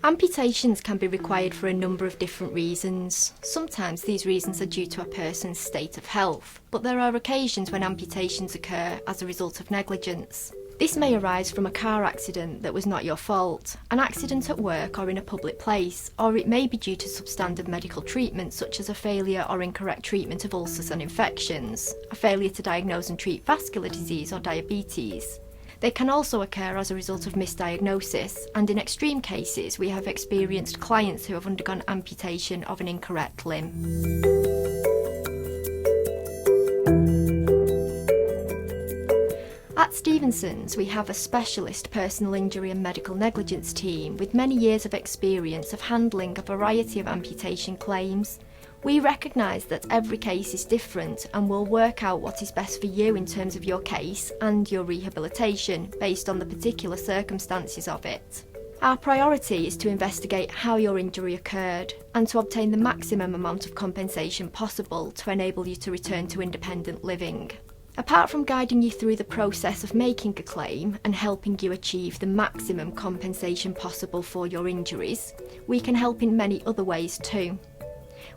Amputations can be required for a number of different reasons. Sometimes these reasons are due to a person's state of health, but there are occasions when amputations occur as a result of negligence. This may arise from a car accident that was not your fault, an accident at work or in a public place, or it may be due to substandard medical treatment such as a failure or incorrect treatment of ulcers and infections, a failure to diagnose and treat vascular disease or diabetes. They can also occur as a result of misdiagnosis, and in extreme cases we have experienced clients who have undergone amputation of an incorrect limb. At Stephensons, we have a specialist personal injury and medical negligence team with many years of experience of handling a variety of amputation claims. We recognise that every case is different and will work out what is best for you in terms of your case and your rehabilitation based on the particular circumstances of it. Our priority is to investigate how your injury occurred and to obtain the maximum amount of compensation possible to enable you to return to independent living. Apart from guiding you through the process of making a claim and helping you achieve the maximum compensation possible for your injuries, we can help in many other ways too.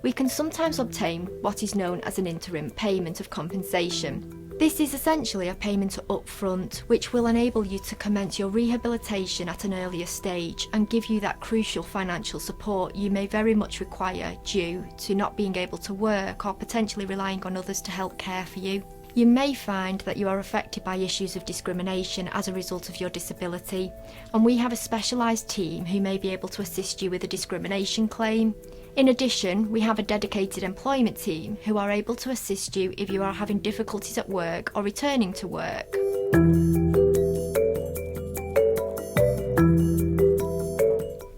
We can sometimes obtain what is known as an interim payment of compensation. This is essentially a payment up front, which will enable you to commence your rehabilitation at an earlier stage and give you that crucial financial support you may very much require due to not being able to work or potentially relying on others to help care for you. You may find that you are affected by issues of discrimination as a result of your disability, and we have a specialised team who may be able to assist you with a discrimination claim. In addition, we have a dedicated employment team who are able to assist you if you are having difficulties at work or returning to work.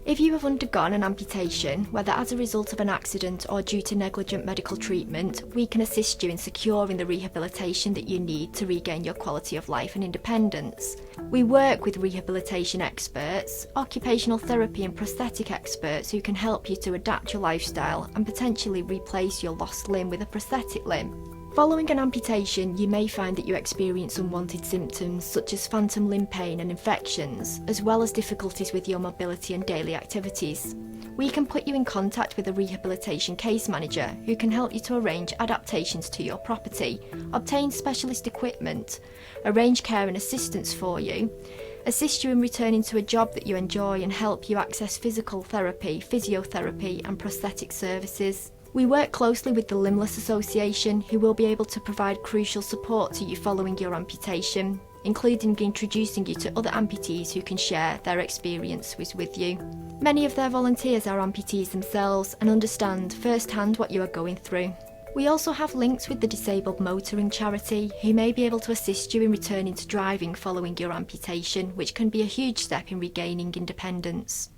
If you have undergone an amputation, whether as a result of an accident or due to negligent medical treatment, we can assist you in securing the rehabilitation that you need to regain your quality of life and independence. We work with rehabilitation experts, occupational therapy and prosthetic experts who can help you to adapt your lifestyle and potentially replace your lost limb with a prosthetic limb. Following an amputation, you may find that you experience unwanted symptoms such as phantom limb pain and infections, as well as difficulties with your mobility and daily activities. We can put you in contact with a rehabilitation case manager who can help you to arrange adaptations to your property, obtain specialist equipment, arrange care and assistance for you, assist you in returning to a job that you enjoy and help you access physical therapy, physiotherapy and prosthetic services. We work closely with the Limbless Association, who will be able to provide crucial support to you following your amputation, including introducing you to other amputees who can share their experiences with you. Many of their volunteers are amputees themselves and understand firsthand what you are going through. We also have links with the Disabled Motoring Charity, who may be able to assist you in returning to driving following your amputation, which can be a huge step in regaining independence.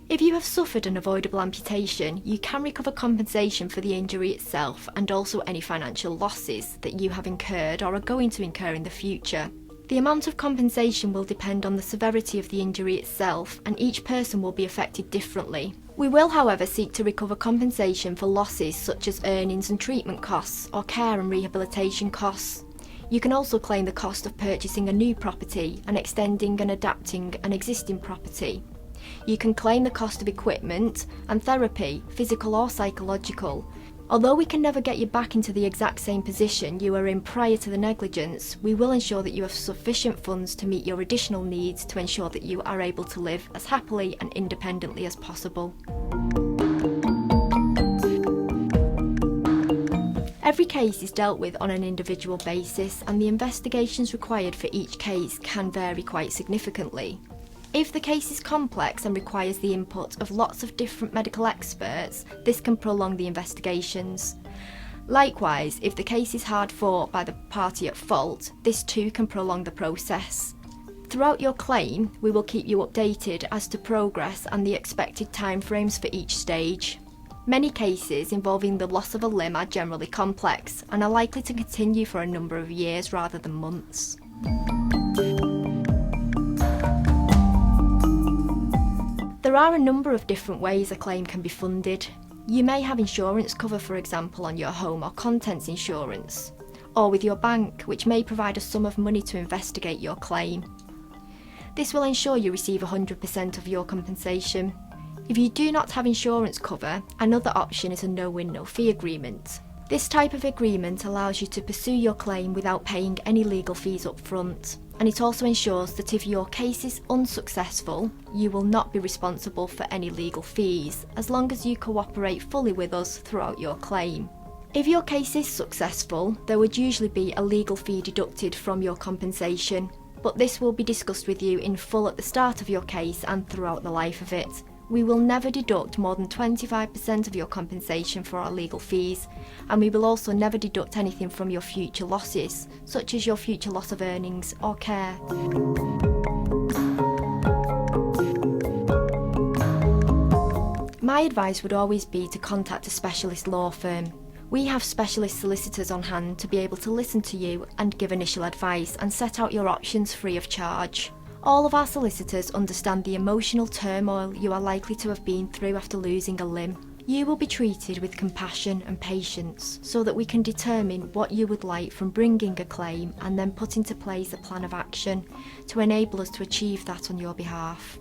If you have suffered an avoidable amputation, you can recover compensation for the injury itself and also any financial losses that you have incurred or are going to incur in the future. The amount of compensation will depend on the severity of the injury itself, and each person will be affected differently. We will, however, seek to recover compensation for losses such as earnings and treatment costs or care and rehabilitation costs. You can also claim the cost of purchasing a new property and extending and adapting an existing property. You can claim the cost of equipment and therapy, physical or psychological. Although we can never get you back into the exact same position you were in prior to the negligence, we will ensure that you have sufficient funds to meet your additional needs to ensure that you are able to live as happily and independently as possible. Every case is dealt with on an individual basis, and the investigations required for each case can vary quite significantly. If the case is complex and requires the input of lots of different medical experts, this can prolong the investigations. Likewise, if the case is hard fought by the party at fault, this too can prolong the process. Throughout your claim, we will keep you updated as to progress and the expected timeframes for each stage. Many cases involving the loss of a limb are generally complex and are likely to continue for a number of years rather than months. There are a number of different ways a claim can be funded. You may have insurance cover, for example, on your home or contents insurance, or with your bank, which may provide a sum of money to investigate your claim. This will ensure you receive 100% of your compensation. If you do not have insurance cover, another option is a no-win, no-fee agreement. This type of agreement allows you to pursue your claim without paying any legal fees up front, and it also ensures that if your case is unsuccessful, you will not be responsible for any legal fees, as long as you cooperate fully with us throughout your claim. If your case is successful, there would usually be a legal fee deducted from your compensation, but this will be discussed with you in full at the start of your case and throughout the life of it. We will never deduct more than 25% of your compensation for our legal fees, and we will also never deduct anything from your future losses, such as your future loss of earnings or care. My advice would always be to contact a specialist law firm. We have specialist solicitors on hand to be able to listen to you and give initial advice and set out your options free of charge. All of our solicitors understand the emotional turmoil you are likely to have been through after losing a limb. You will be treated with compassion and patience so that we can determine what you would like from bringing a claim and then put into place a plan of action to enable us to achieve that on your behalf.